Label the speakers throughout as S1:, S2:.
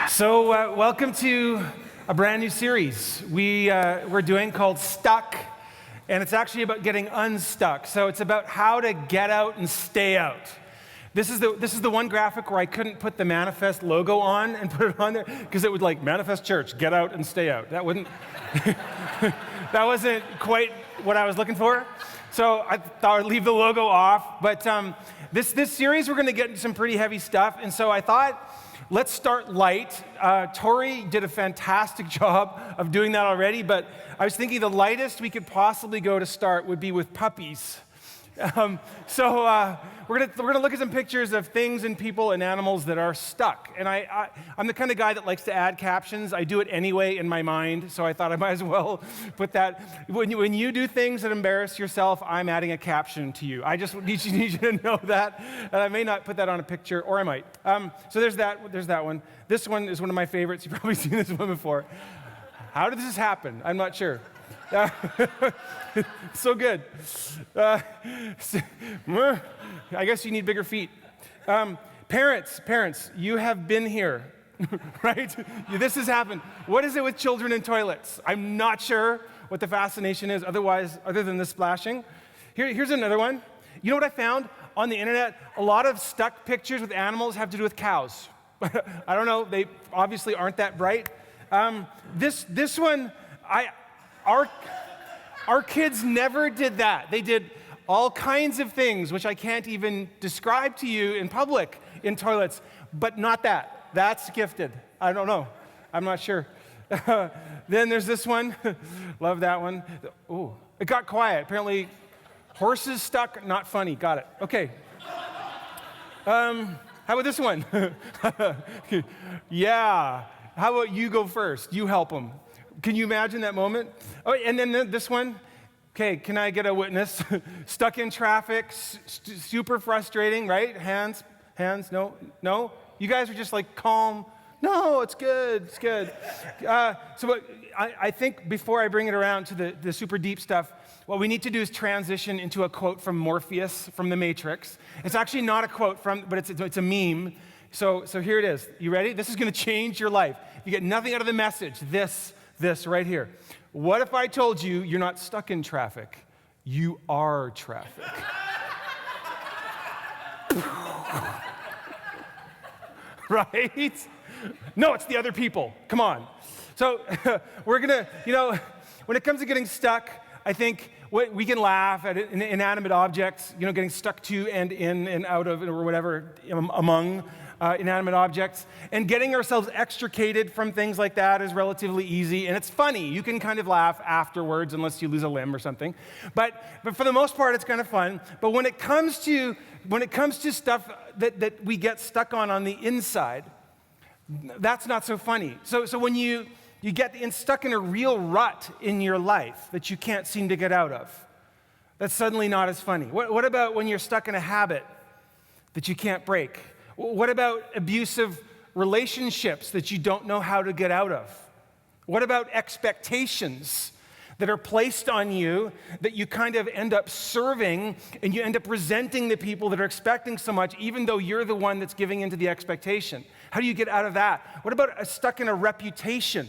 S1: So welcome to a brand new series we're doing called Stuck, and it's actually about getting unstuck. So it's about how to get out and stay out. This is the one graphic where I couldn't put the Manifest logo on and put it on there because it would like Manifest Church, get out and stay out. That wouldn't, that wasn't quite what I was looking for. So I thought I'd leave the logo off. But this series, we're going to get into some pretty heavy stuff. And so I thought, let's start light. Tori did a fantastic job of doing that already, but I was thinking the lightest we could possibly go to start would be with puppies. So we're gonna look at some pictures of things and people and animals that are stuck. And I'm the kind of guy that likes to add captions. I do it anyway in my mind, so I thought I might as well put that. When you do things that embarrass yourself, I'm adding a caption to you. I just need you to know that. And I may not put that on a picture, or I might. So there's that one. This one is one of my favorites. You've probably seen this one before. How did this happen? I'm not sure. So good. I guess you need bigger feet. Parents, you have been here, right? This has happened. What is it with children in toilets? I'm not sure what the fascination is other than the splashing. Here's another one. You know what I found on the internet? A lot of stuck pictures with animals have to do with cows. I don't know. They obviously aren't that bright. This one, Our kids never did that. They did all kinds of things, which I can't even describe to you in public in toilets, but not that. That's gifted. I don't know. I'm not sure. Then there's this one. Love that one. Oh, it got quiet. Apparently, horses stuck, not funny. Got it. Okay. How about this one? Yeah. How about you go first? You help them. Can you imagine that moment? Oh, and then this one. Okay, can I get a witness? Stuck in traffic, super frustrating, right? Hands, no. You guys are just like calm. No, it's good. So I think before I bring it around to the super deep stuff, what we need to do is transition into a quote from Morpheus from The Matrix. It's actually not a quote but it's a meme. So here it is. You ready? This is going to change your life. You get nothing out of the message. This right here. What if I told you you're not stuck in traffic? You are traffic. Right? No, it's the other people. Come on. So we're going to, when it comes to getting stuck, I think we can laugh at inanimate objects, getting stuck to and in and out of or whatever, among inanimate objects. And getting ourselves extricated from things like that is relatively easy, and it's funny. You can kind of laugh afterwards unless you lose a limb or something. But for the most part, it's kind of fun. But when it comes to stuff that we get stuck on the inside, that's not so funny. So when you get stuck in a real rut in your life that you can't seem to get out of, that's suddenly not as funny. What about when you're stuck in a habit that you can't break? What about abusive relationships that you don't know how to get out of? What about expectations that are placed on you that you kind of end up serving and you end up resenting the people that are expecting so much, even though you're the one that's giving into the expectation? How do you get out of that? What about stuck in a reputation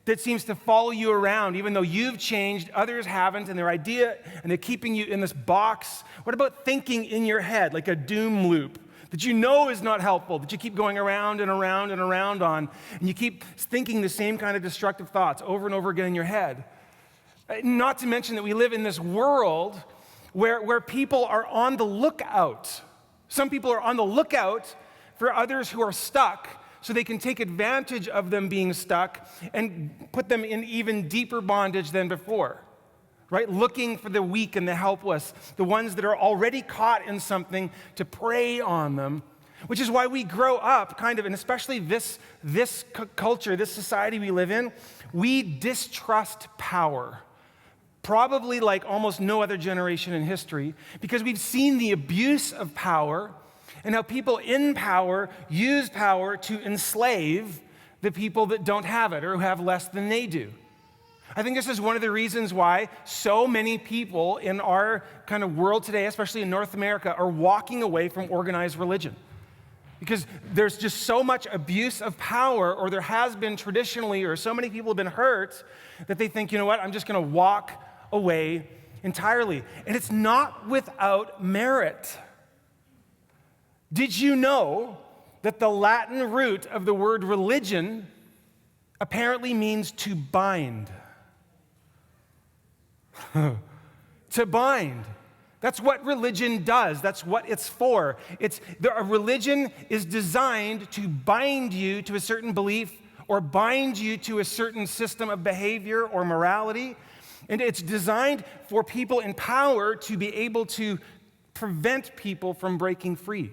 S1: that seems to follow you around, even though you've changed, others haven't, and they're keeping you in this box? What about thinking in your head, like a doom loop, that you know is not helpful, that you keep going around and around and around on, and you keep thinking the same kind of destructive thoughts over and over again in your head? Not to mention that we live in this world where people are on the lookout. Some people are on the lookout for others who are stuck so they can take advantage of them being stuck and put them in even deeper bondage than before. Right? Looking for the weak and the helpless, the ones that are already caught in something, to prey on them, which is why we grow up kind of, and especially this culture, this society we live in, we distrust power. Probably like almost no other generation in history, because we've seen the abuse of power and how people in power use power to enslave the people that don't have it or who have less than they do. I think this is one of the reasons why so many people in our kind of world today, especially in North America, are walking away from organized religion. Because there's just so much abuse of power, or there has been traditionally, or so many people have been hurt that they think, you know what, I'm just going to walk away entirely. And it's not without merit. Did you know that the Latin root of the word religion apparently means to bind? To bind. That's what religion does. That's what it's for. A religion is designed to bind you to a certain belief or bind you to a certain system of behavior or morality. And it's designed for people in power to be able to prevent people from breaking free.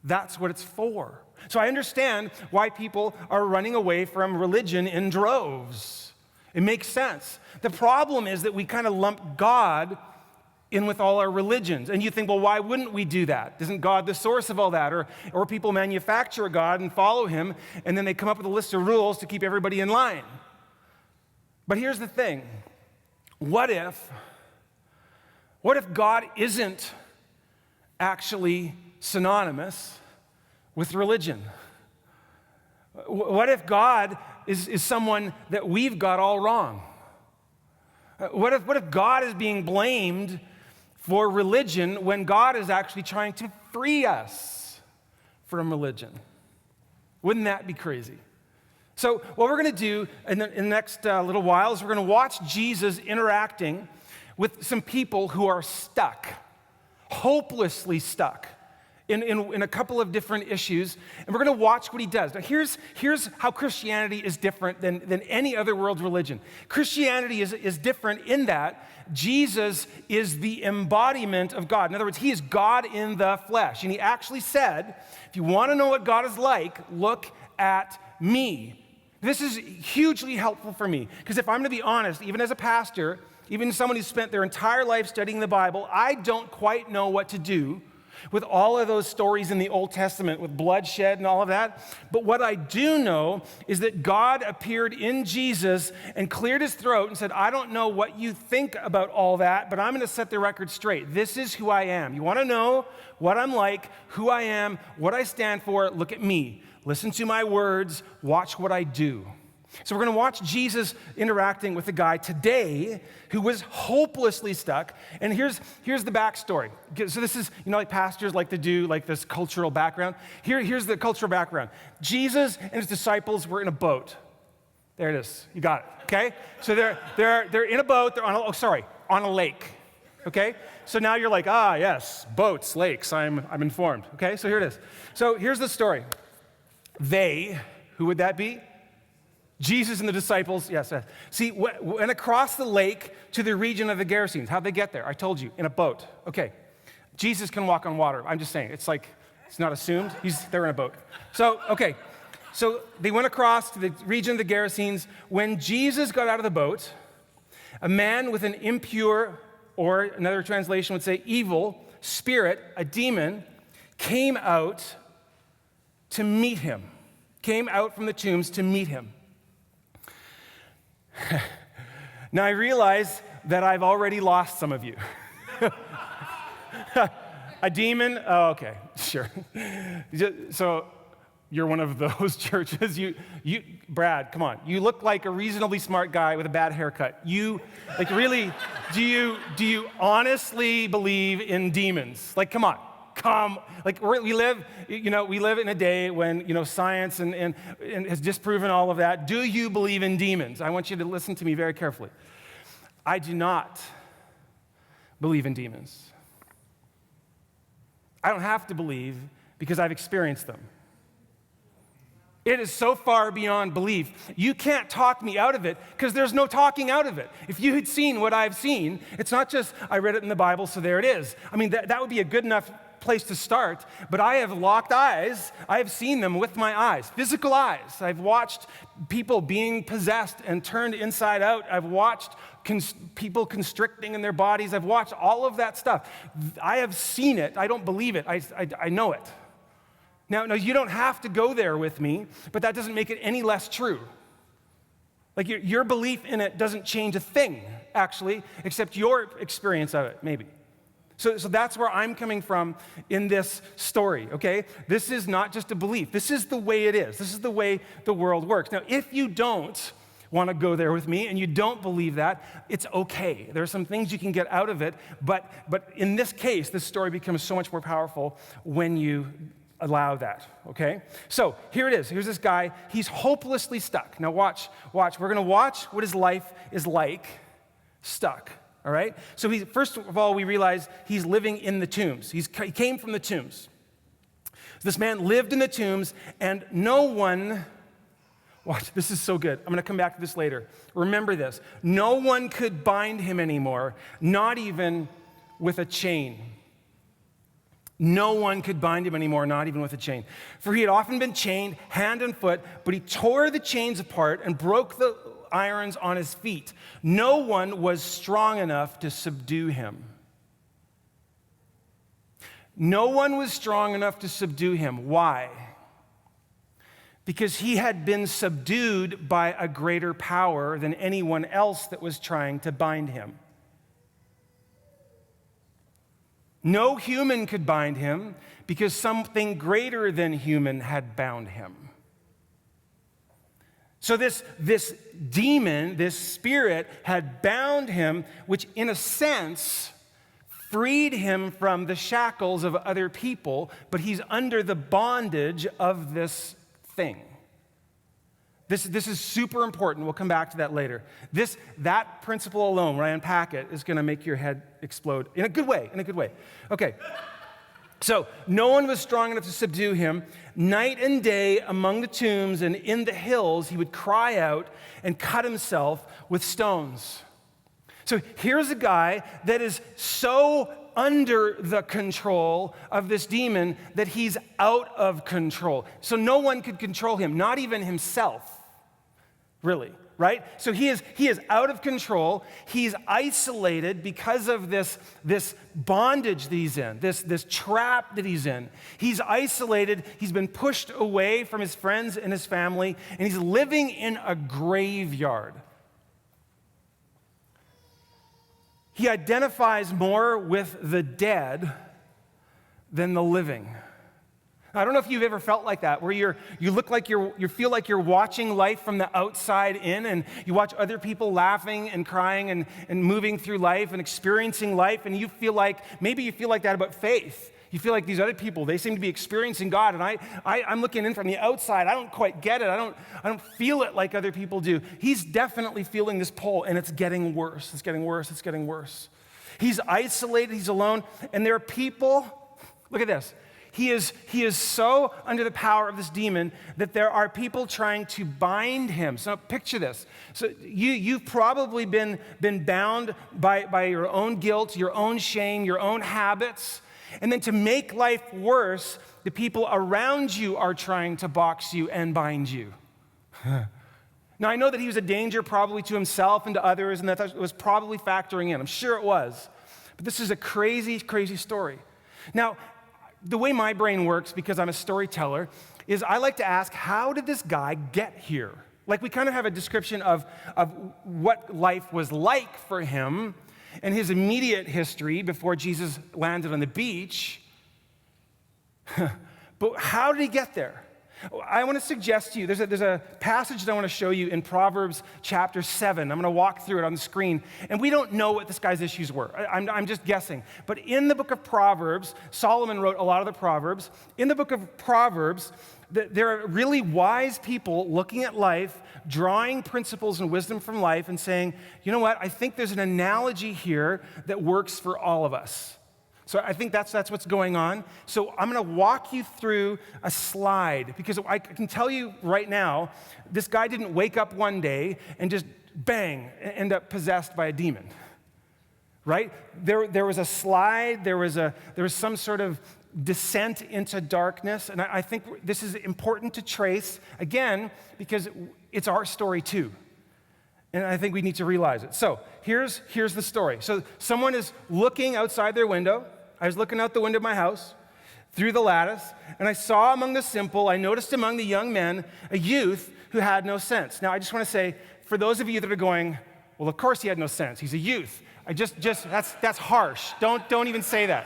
S1: That's what it's for. So I understand why people are running away from religion in droves. It makes sense. The problem is that we kind of lump God in with all our religions. And you think, well, why wouldn't we do that? Isn't God the source of all that? Or people manufacture a God and follow him, and then they come up with a list of rules to keep everybody in line. But here's the thing. What if God isn't actually synonymous with religion? What if God is someone that we've got all wrong? What if God is being blamed for religion when God is actually trying to free us from religion? Wouldn't that be crazy? So what we're going to do in the next little while is we're going to watch Jesus interacting with some people who are stuck, hopelessly stuck in a couple of different issues, and we're going to watch what he does. Now, here's how Christianity is different than any other world religion. Christianity is different in that Jesus is the embodiment of God. In other words, he is God in the flesh. And he actually said, if you want to know what God is like, look at me. This is hugely helpful for me, because if I'm going to be honest, even as a pastor, even someone who's spent their entire life studying the Bible, I don't quite know what to do with all of those stories in the Old Testament with bloodshed and all of that. But what I do know is that God appeared in Jesus and cleared his throat and said, I don't know what you think about all that, but I'm going to set the record straight. This is who I am. You want to know what I'm like, who I am, what I stand for? Look at me. Listen to my words. Watch what I do. So we're going to watch Jesus interacting with a guy today who was hopelessly stuck. And here's the backstory. So this is, like pastors like to do like this cultural background. Here's the cultural background. Jesus and his disciples were in a boat. There it is. You got it. Okay? So they're in a boat. They're on a lake. Okay? So now you're like, yes, boats, lakes. I'm informed. Okay? So here it is. So here's the story. They, who would that be? Jesus and the disciples, yes. See, went across the lake to the region of the Gerasenes. How'd they get there? I told you, in a boat. Okay, Jesus can walk on water. I'm just saying, it's not assumed. They're in a boat. So they went across to the region of the Gerasenes. When Jesus got out of the boat, a man with an impure, or another translation would say evil, spirit, a demon, came out to meet him. Came out from the tombs to meet him. Now, I realize that I've already lost some of you. A demon? Oh, okay, sure. So you're one of those churches. You, Brad, come on. You look like a reasonably smart guy with a bad haircut. Really, do you honestly believe in demons? Come on. We live in a day when, science and has disproven all of that. Do you believe in demons? I want you to listen to me very carefully. I do not believe in demons. I don't have to believe because I've experienced them. It is so far beyond belief. You can't talk me out of it because there's no talking out of it. If you had seen what I've seen, it's not just I read it in the Bible, so there it is. I mean, that would be a good enough place to start, but I have locked eyes. I have seen them with my eyes, physical eyes. I've watched people being possessed and turned inside out. I've watched people constricting in their bodies. I've watched all of that stuff. I have seen it. I don't believe it. I know it. Now, you don't have to go there with me, but that doesn't make it any less true. Like your belief in it doesn't change a thing, actually, except your experience of it, maybe. So that's where I'm coming from in this story, okay? This is not just a belief. This is the way it is. This is the way the world works. Now, if you don't want to go there with me and you don't believe that, it's okay. There are some things you can get out of it, but in this case, this story becomes so much more powerful when you allow that, okay? So here it is. Here's this guy. He's hopelessly stuck. Now watch. We're going to watch what his life is like stuck. All right? So first of all, we realize he's living in the tombs. He came from the tombs. So this man lived in the tombs, and no one, watch, this is so good. I'm going to come back to this later. Remember this. No one could bind him anymore, not even with a chain. No one could bind him anymore, not even with a chain. For he had often been chained hand and foot, but he tore the chains apart and broke the irons on his feet. No one was strong enough to subdue him. No one was strong enough to subdue him. Why? Because he had been subdued by a greater power than anyone else that was trying to bind him. No human could bind him because something greater than human had bound him. So this demon, this spirit, had bound him, which in a sense freed him from the shackles of other people, but he's under the bondage of this thing. This is super important. We'll come back to that later. That principle alone, when I unpack it, is going to make your head explode in a good way, Okay. So no one was strong enough to subdue him. Night and day among the tombs and in the hills, he would cry out and cut himself with stones. So here's a guy that is so under the control of this demon that he's out of control. So no one could control him, not even himself, really. Right? So he is out of control. He's isolated because of this bondage that he's in, this trap that he's in. He's isolated. He's been pushed away from his friends and his family, and he's living in a graveyard. He identifies more with the dead than the living. I don't know if you've ever felt like that, where you look like you feel like you're watching life from the outside in, and you watch other people laughing and crying and moving through life and experiencing life, and you feel like that about faith. You feel like these other people, they seem to be experiencing God, and I'm looking in from the outside. I don't quite get it. I don't feel it like other people do. He's definitely feeling this pull, and it's getting worse. It's getting worse. He's isolated. He's alone, and there are people. Look at this. He is so under the power of this demon that there are people trying to bind him. So picture this. So you've probably been bound by your own guilt, your own shame, your own habits. And then to make life worse, the people around you are trying to box you and bind you. Now, I know that he was a danger probably to himself and to others, and that was probably factoring in. I'm sure it was. But this is a crazy, crazy story. Now, the way my brain works, because I'm a storyteller, is I like to ask, how did this guy get here? Like, we kind of have a description of what life was like for him and his immediate history before Jesus landed on the beach. But how did he get there? I want to suggest to you, there's a passage that I want to show you in Proverbs chapter 7. I'm going to walk through it on the screen. And we don't know what this guy's issues were. I'm just guessing. But in the book of Proverbs, Solomon wrote a lot of the Proverbs. In the book of Proverbs, there are really wise people looking at life, drawing principles and wisdom from life and saying, you know what, I think there's an analogy here that works for all of us. So I think that's what's going on. So I'm going to walk you through a slide, because I can tell you right now, this guy didn't wake up one day and just bang, end up possessed by a demon, right? There was a slide, there was some sort of descent into darkness, and I think this is important to trace, again, because it's our story too. And I think we need to realize it. So here's the story. So someone is looking outside their window. I was looking out the window of my house through the lattice, and I saw among the simple, I noticed among the young men, a youth who had no sense. Now, I just want to say, for those of you that are going, well, of course he had no sense. He's a youth. That's harsh. Don't even say that.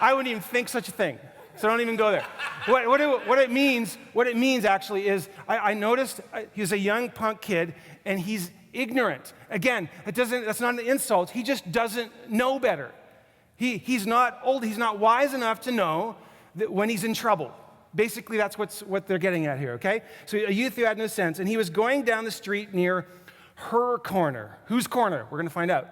S1: I wouldn't even think such a thing. So don't even go there. What it means actually is, I noticed he's a young punk kid, and he's ignorant. Again, that's not an insult. He just doesn't know better. He's not old. He's not wise enough to know that when he's in trouble. Basically, that's what they're getting at here, okay? So a youth who had no sense, and he was going down the street near her corner. Whose corner? We're going to find out.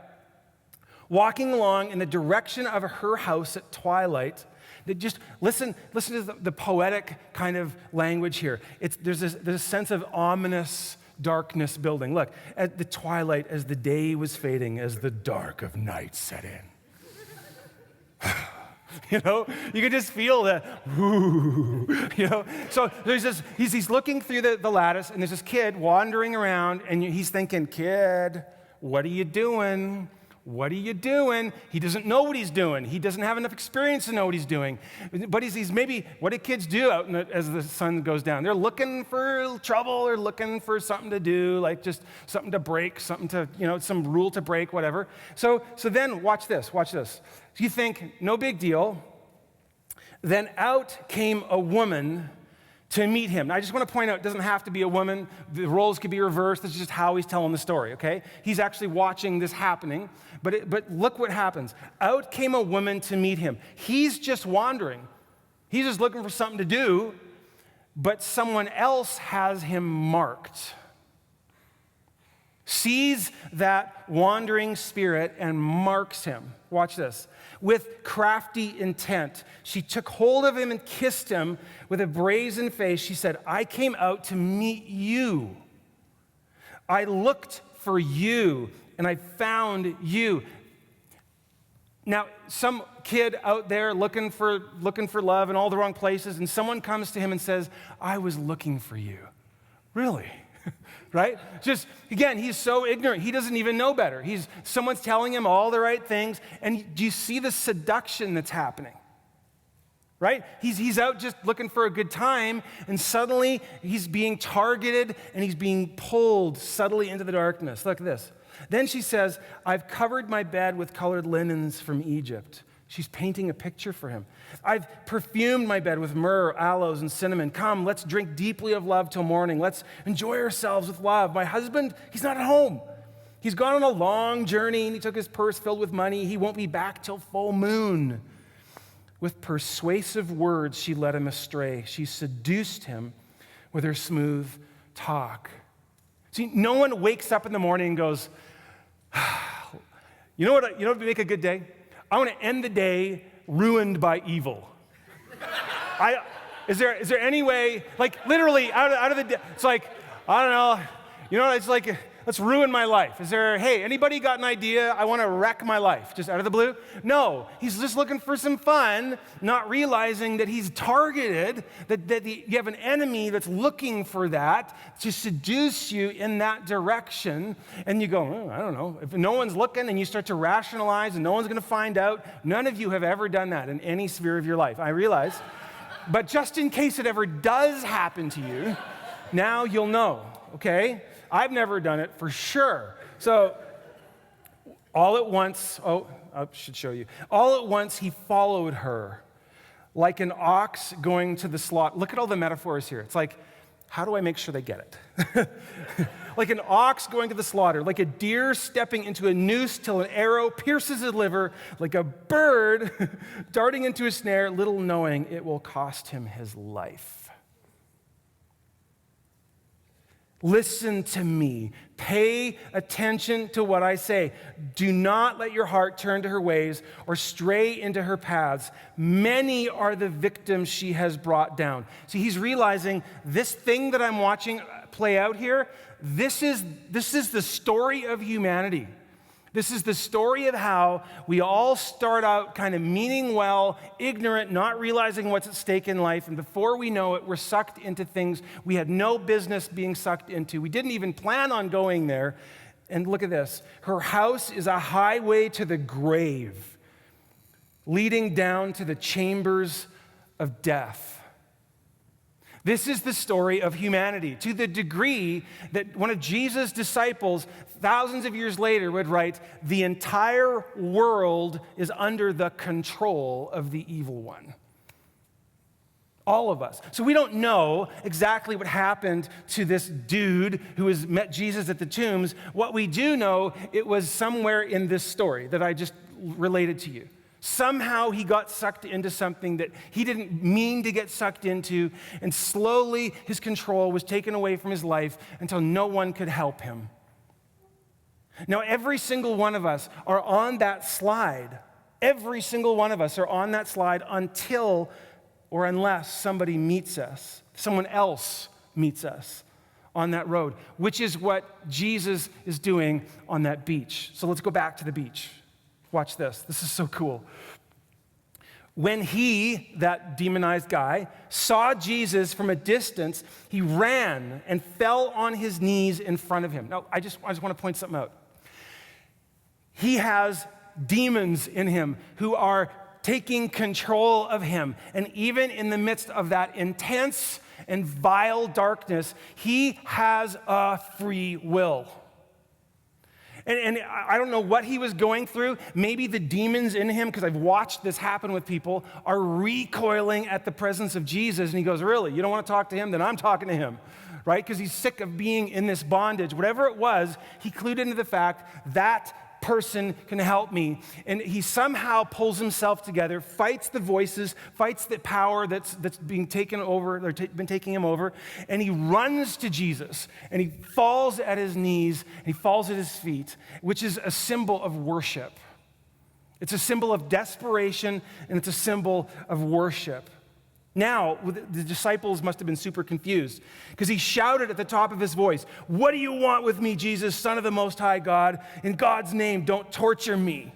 S1: Walking along in the direction of her house at twilight. Just listen to the poetic kind of language here. There's a sense of ominous darkness building. Look, at the twilight, as the day was fading, as the dark of night set in. You know, you can just feel that, whoo, you know. So there's this, he's looking through the lattice, and there's this kid wandering around, and he's thinking, kid, what are you doing? What are you doing? He doesn't know what he's doing. He doesn't have enough experience to know what he's doing. But he's maybe, what do kids do out as the sun goes down? They're looking for trouble or looking for something to do, like just something to break, something to, some rule to break, whatever. So then watch this. You think, no big deal. Then out came a woman to meet him. Now, I just want to point out, it doesn't have to be a woman. The roles could be reversed. This is just how he's telling the story, okay? He's actually watching this happening. But look what happens. Out came a woman to meet him. He's just wandering. He's just looking for something to do, but someone else has him marked. Sees that wandering spirit and marks him. Watch this. With crafty intent, she took hold of him and kissed him with a brazen face. She said, I came out to meet you. I looked for you, and I found you. Now, some kid out there looking for love in all the wrong places, and someone comes to him and says, I was looking for you. Really? Right? Just, again, he's so ignorant. He doesn't even know better. Someone's telling him all the right things. And do you see the seduction that's happening? Right? He's out just looking for a good time, and suddenly he's being targeted, and he's being pulled subtly into the darkness. Look at this. Then she says, I've covered my bed with colored linens from Egypt. She's painting a picture for him. I've perfumed my bed with myrrh, aloes, and cinnamon. Come, let's drink deeply of love till morning. Let's enjoy ourselves with love. My husband, he's not at home. He's gone on a long journey, and he took his purse filled with money. He won't be back till full moon. With persuasive words, she led him astray. She seduced him with her smooth talk. See, no one wakes up in the morning and goes, you know what would make a good day? I want to end the day ruined by evil. Is there any way, like literally out of the day, it's like, I don't know, it's like, let's ruin my life. Hey, anybody got an idea? I want to wreck my life, just out of the blue? No, he's just looking for some fun, not realizing that he's targeted, that you have an enemy that's looking for that to seduce you in that direction. And you go, I don't know. If no one's looking and you start to rationalize and no one's going to find out, none of you have ever done that in any sphere of your life, I realize. But just in case it ever does happen to you, now you'll know, okay? I've never done it for sure. So all at once, I should show you. All at once he followed her like an ox going to the slaughter. Look at all the metaphors here. It's like, how do I make sure they get it? Like an ox going to the slaughter, like a deer stepping into a noose till an arrow pierces his liver, like a bird darting into a snare, little knowing it will cost him his life. Listen to me. Pay attention to what I say. Do not let your heart turn to her ways or stray into her paths. Many are the victims she has brought down. See, he's realizing this thing that I'm watching play out here, this is the story of humanity. This is the story of how we all start out kind of meaning well, ignorant, not realizing what's at stake in life, and before we know it, we're sucked into things we had no business being sucked into. We didn't even plan on going there. And look at this. Her house is a highway to the grave, leading down to the chambers of death. This is the story of humanity, to the degree that one of Jesus' disciples, thousands of years later, would write, "The entire world is under the control of the evil one." All of us. So we don't know exactly what happened to this dude who has met Jesus at the tombs. What we do know, it was somewhere in this story that I just related to you. Somehow he got sucked into something that he didn't mean to get sucked into, and slowly his control was taken away from his life until no one could help him. Now, every single one of us are on that slide. Every single one of us are on that slide until or unless somebody meets us, someone else meets us on that road, which is what Jesus is doing on that beach. So let's go back to the beach. Watch this. This is so cool. When he, that demonized guy, saw Jesus from a distance, he ran and fell on his knees in front of him. Now, I just want to point something out. He has demons in him who are taking control of him. And even in the midst of that intense and vile darkness, he has a free will. And I don't know what he was going through. Maybe the demons in him, because I've watched this happen with people, are recoiling at the presence of Jesus. And he goes, "Really? You don't want to talk to him? Then I'm talking to him." Right? Because he's sick of being in this bondage. Whatever it was, he clued into the fact that person can help me. And he somehow pulls himself together, fights the voices, fights the power that's being taken over, or been taking him over, and he runs to Jesus, and he falls at his knees, and he falls at his feet, which is a symbol of worship. It's a symbol of desperation, and it's a symbol of worship. Now, the disciples must have been super confused because he shouted at the top of his voice, "What do you want with me, Jesus, Son of the Most High God? In God's name, don't torture me." And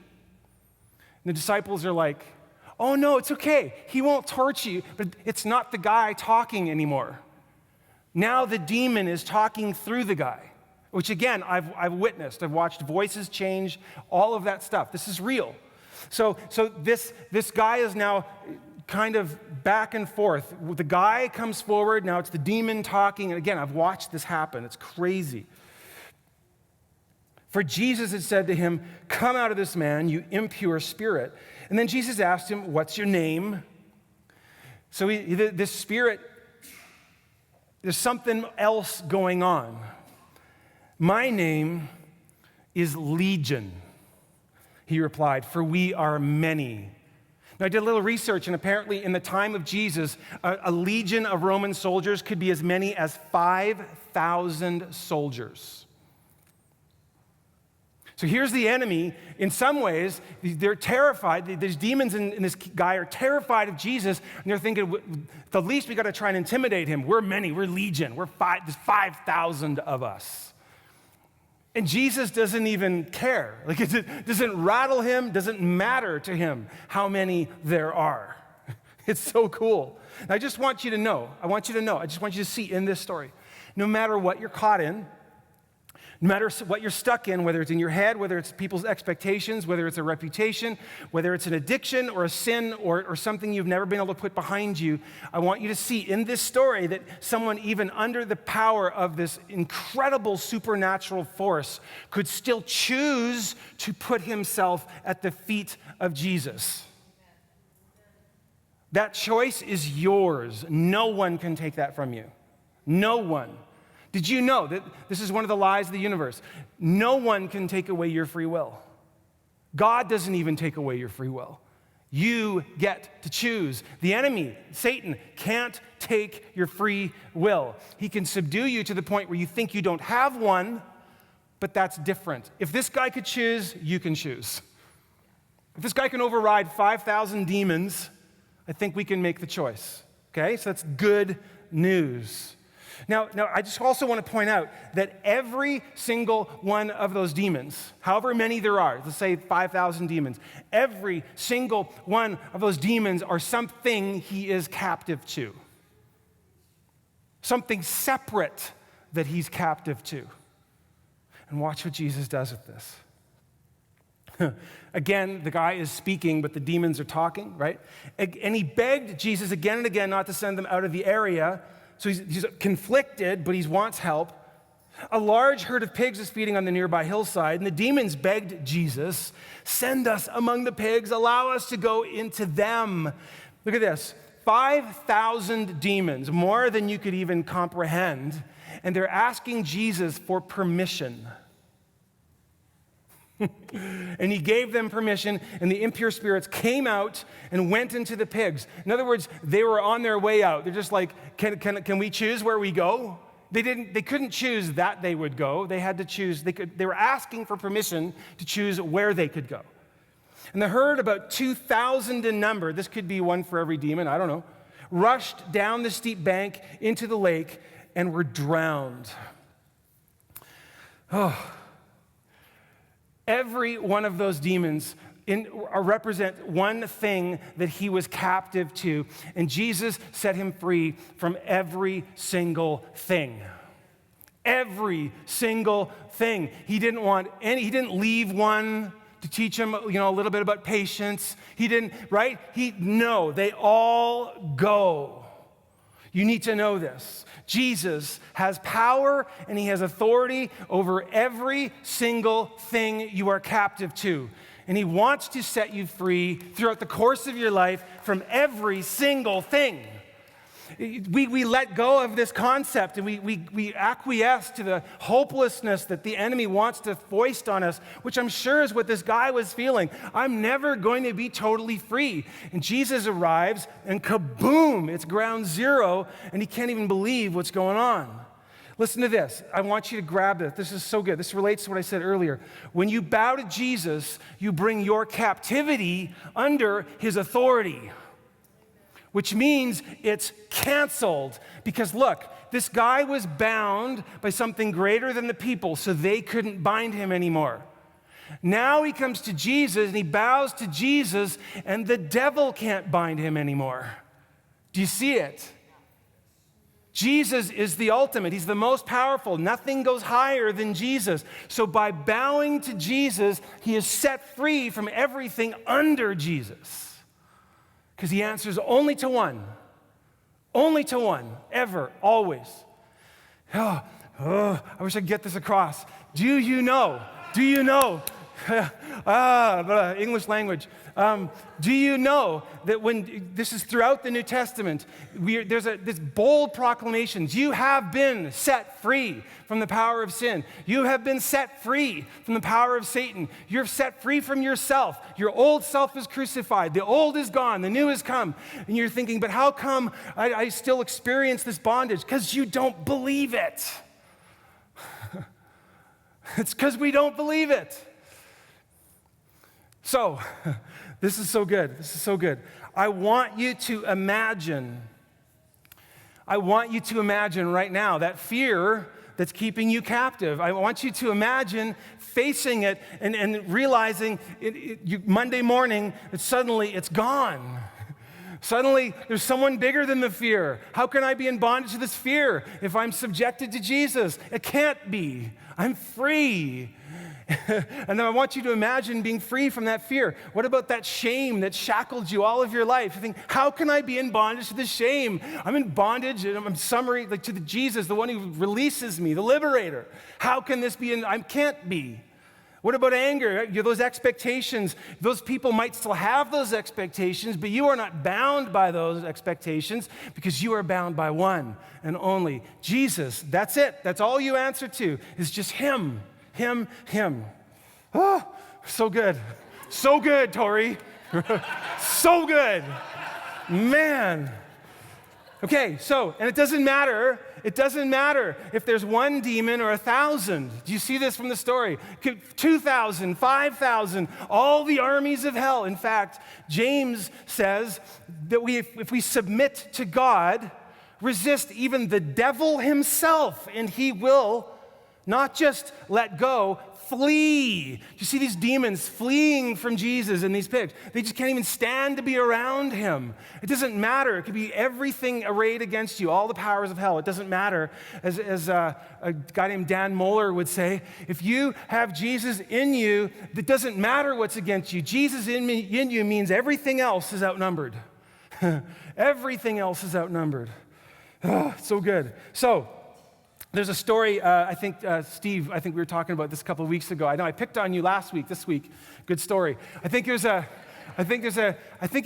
S1: the disciples are like, "Oh, no, it's okay. He won't torture you." But it's not the guy talking anymore. Now the demon is talking through the guy, which, again, I've witnessed. I've watched voices change, all of that stuff. This is real. So this guy is now kind of back and forth. The guy comes forward, now it's the demon talking, and again, I've watched this happen. It's crazy. For Jesus had said to him, "Come out of this man, you impure spirit." And then Jesus asked him, "What's your name?" So this spirit, there's something else going on. "My name is Legion," he replied, "for we are many." Now, I did a little research, and apparently in the time of Jesus, a legion of Roman soldiers could be as many as 5,000 soldiers. So here's the enemy. In some ways, they're terrified. These demons in this guy are terrified of Jesus, and they're thinking, the least we got to try and intimidate him. We're many. We're legion. There's 5,000 of us. And Jesus doesn't even care. Like, it doesn't rattle him, doesn't matter to him how many there are. It's so cool. And I just want you to know, I just want you to see in this story, no matter what you're caught in, no matter what you're stuck in, whether it's in your head, whether it's people's expectations, whether it's a reputation, whether it's an addiction or a sin or something you've never been able to put behind you, I want you to see in this story that someone even under the power of this incredible supernatural force could still choose to put himself at the feet of Jesus. That choice is yours. No one can take that from you. No one. Did you know that this is one of the lies of the universe? No one can take away your free will. God doesn't even take away your free will. You get to choose. The enemy, Satan, can't take your free will. He can subdue you to the point where you think you don't have one, but that's different. If this guy could choose, you can choose. If this guy can override 5,000 demons, I think we can make the choice. Okay? So that's good news. Now, I just also want to point out that every single one of those demons, however many there are, let's say 5,000 demons, every single one of those demons are something he is captive to. Something separate that he's captive to. And watch what Jesus does with this. Again, the guy is speaking, but the demons are talking, right? And he begged Jesus again and again not to send them out of the area. So he's conflicted, but he wants help. A large herd of pigs is feeding on the nearby hillside, and the demons begged Jesus, "Send us among the pigs, allow us to go into them." Look at this, 5,000 demons, more than you could even comprehend, and they're asking Jesus for permission. And he gave them permission, and the impure spirits came out and went into the pigs. In other words, they were on their way out. They're just like, can we choose where we go? They couldn't choose that they would go. They had to choose, they were asking for permission to choose where they could go. And the herd, about 2,000 in number, this could be one for every demon, I don't know, rushed down the steep bank into the lake and were drowned. Oh. Every one of those demons represent one thing that he was captive to, and Jesus set him free from every single thing. Every single thing. He didn't leave one to teach him, a little bit about patience. He didn't, right? No, they all go. You need to know this. Jesus has power and he has authority over every single thing you are captive to. And he wants to set you free throughout the course of your life from every single thing. We let go of this concept and we acquiesce to the hopelessness that the enemy wants to foist on us, which I'm sure is what this guy was feeling. I'm never going to be totally free. And Jesus arrives and kaboom, it's ground zero, and he can't even believe what's going on. Listen to this. I want you to grab this. This is so good. This relates to what I said earlier. When you bow to Jesus, you bring your captivity under his authority, which means it's canceled. Because look, this guy was bound by something greater than the people, so they couldn't bind him anymore. Now he comes to Jesus and he bows to Jesus, and the devil can't bind him anymore. Do you see it? Jesus is the ultimate. He's the most powerful. Nothing goes higher than Jesus. So by bowing to Jesus, he is set free from everything under Jesus. Because he answers only to one, ever, always. I wish I could get this across. Do you know? English language. Do you know that when this is throughout the New Testament, there's this bold proclamation. You have been set free from the power of sin. You have been set free from the power of Satan. You're set free from yourself. Your old self is crucified. The old is gone. The new has come. And you're thinking, but how come I still experience this bondage? Because you don't believe it. It's because we don't believe it. So, this is so good. I want you to imagine right now that fear that's keeping you captive. I want you to imagine facing it and realizing Monday morning that suddenly it's gone. Suddenly, there's someone bigger than the fear. How can I be in bondage to this fear if I'm subjected to Jesus? It can't be. I'm free. And then I want you to imagine being free from that fear. What about that shame that shackled you all of your life? You think, how can I be in bondage to this shame? I'm in bondage, and I'm summary to the Jesus, the one who releases me, the liberator. How can this be? I can't be. What about anger? Those expectations, those people might still have those expectations, but you are not bound by those expectations because you are bound by one and only Jesus. That's it. That's all you answer to is just him. Him. Oh, so good. So good, Tori. So good. Man. Okay, and it doesn't matter if there's one demon or 1,000. Do you see this from the story? 2,000, 5,000, all the armies of hell. In fact, James says that if we submit to God, resist even the devil himself, and he will not just let go, flee. You see these demons fleeing from Jesus and these pigs. They just can't even stand to be around him. It doesn't matter. It could be everything arrayed against you, all the powers of hell. It doesn't matter. As a guy named Dan Moeller would say, if you have Jesus in you, it doesn't matter what's against you. Jesus in you means everything else is outnumbered. Everything else is outnumbered. Oh, so good. So, there's a story, Steve, we were talking about this a couple of weeks ago. I know I picked on you last week, this week. Good story. I think it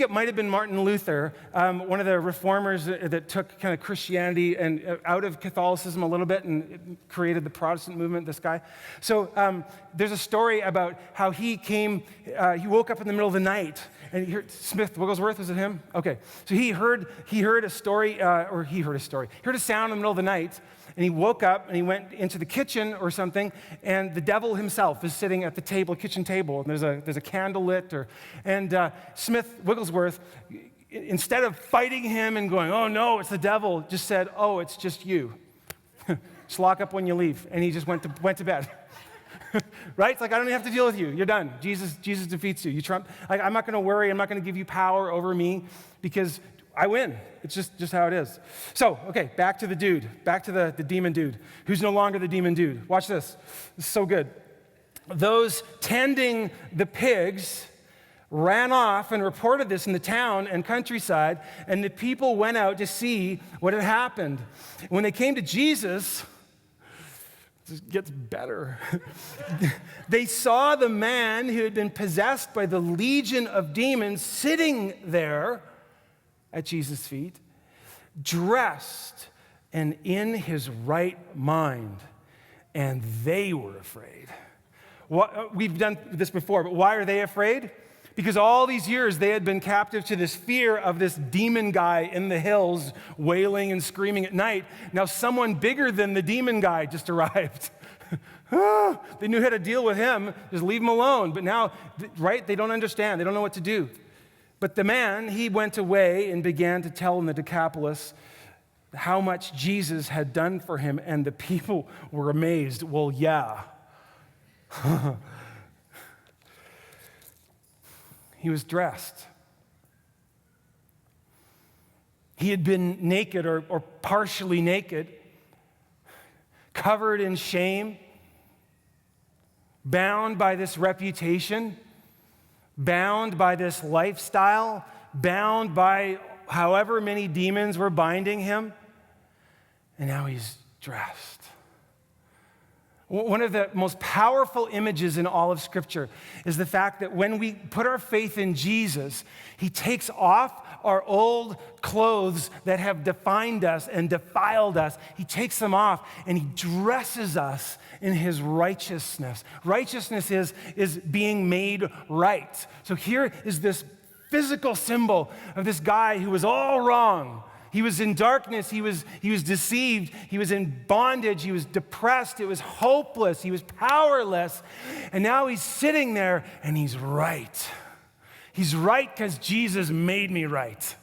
S1: might have been Martin Luther, one of the reformers that took kind of Christianity and out of Catholicism a little bit and created the Protestant movement, this guy. So there's a story about how he woke up in the middle of the night and he heard Smith Wigglesworth, was it him? Okay. So he heard a sound in the middle of the night. And he woke up and he went into the kitchen or something, and the devil himself is sitting at the kitchen table. And there's a candle lit, and Smith Wigglesworth, instead of fighting him and going, "Oh no, it's the devil," just said, "Oh, it's just you. Just lock up when you leave." And he just went to bed. Right? It's like, I don't even have to deal with you. You're done. Jesus defeats you. You trump. Like, I'm not going to worry. I'm not going to give you power over me because I win. It's just how it is. So, okay, back to the dude. Back to the demon dude, who's no longer the demon dude. Watch this. This is so good. Those tending the pigs ran off and reported this in the town and countryside, and the people went out to see what had happened. When they came to Jesus, this gets better. They saw the man who had been possessed by the legion of demons sitting there at Jesus' feet, dressed and in his right mind, and they were afraid. We've done this before, but why are they afraid? Because all these years they had been captive to this fear of this demon guy in the hills wailing and screaming at night. Now someone bigger than the demon guy just arrived. They knew how to deal with him, just leave him alone. But now, right, they don't understand. They don't know what to do. But the man, he went away and began to tell in the Decapolis how much Jesus had done for him, and the people were amazed. Well, yeah. He was dressed. He had been naked or partially naked, covered in shame, bound by this reputation, bound by this lifestyle, bound by however many demons were binding him, and now he's dressed. One of the most powerful images in all of Scripture is the fact that when we put our faith in Jesus, he takes off our old clothes that have defined us and defiled us. He takes them off and he dresses us in his righteousness. Righteousness is being made right. So here is this physical symbol of this guy who was all wrong. He was in darkness, he was deceived, he was in bondage, he was depressed, it was hopeless, he was powerless. And now he's sitting there and he's right. He's right because Jesus made me right.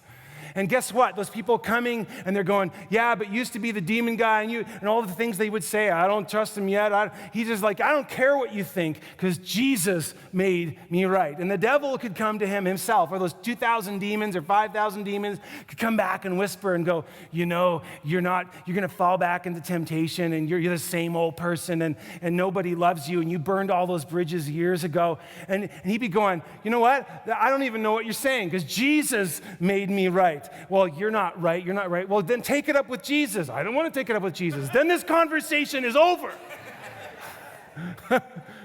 S1: And guess what? Those people coming and they're going, yeah, but used to be the demon guy and all the things they would say, I don't trust him yet. He's just like, I don't care what you think because Jesus made me right. And the devil could come to him himself, or those 2,000 demons or 5,000 demons could come back and whisper and go, you're going to fall back into temptation and you're the same old person and nobody loves you and you burned all those bridges years ago. And he'd be going, you know what? I don't even know what you're saying because Jesus made me right. Well, you're not right. Well, then take it up with Jesus. I don't want to take it up with Jesus. Then this conversation is over.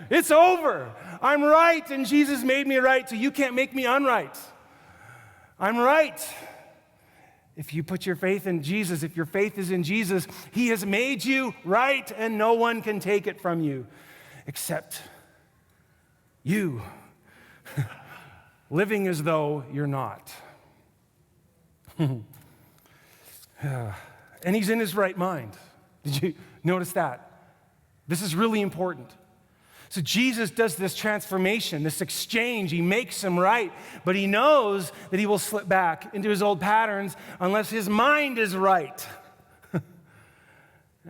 S1: It's over. I'm right, and Jesus made me right, so you can't make me unright. I'm right. If you put your faith in Jesus, if your faith is in Jesus, he has made you right, and no one can take it from you except you, living as though you're not. And he's in his right mind. Did you notice that? This is really important. So Jesus does this transformation, this exchange. He makes him right, but he knows that he will slip back into his old patterns unless his mind is right.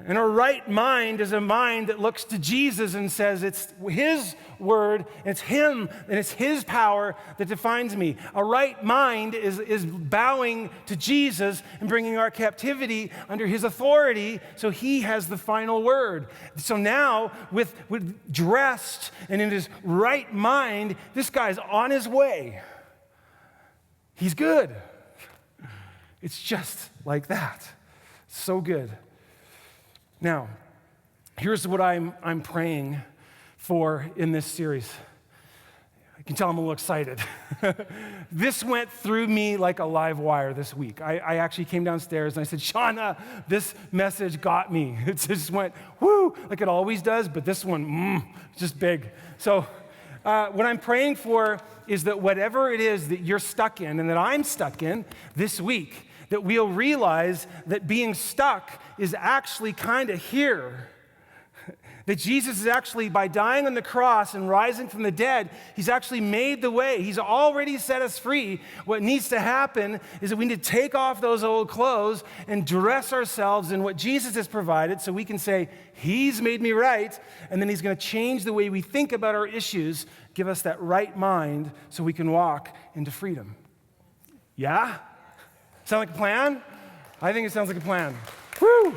S1: And a right mind is a mind that looks to Jesus and says, it's his word, it's him, and it's his power that defines me. A right mind is bowing to Jesus and bringing our captivity under his authority so he has the final word. So now, with dressed and in his right mind, this guy's on his way. He's good. It's just like that. So good. Now, here's what I'm praying for in this series. I can tell I'm a little excited. This went through me like a live wire this week. I actually came downstairs and I said, Shauna, this message got me. It just went, whoo, like it always does, but this one, just big. So what I'm praying for is that whatever it is that you're stuck in and that I'm stuck in this week, that we'll realize that being stuck is actually kind of here. That Jesus is actually, by dying on the cross and rising from the dead, he's actually made the way. He's already set us free. What needs to happen is that we need to take off those old clothes and dress ourselves in what Jesus has provided so we can say, he's made me right, and then he's going to change the way we think about our issues, give us that right mind so we can walk into freedom. Yeah? Sound like a plan? I think it sounds like a plan. Woo!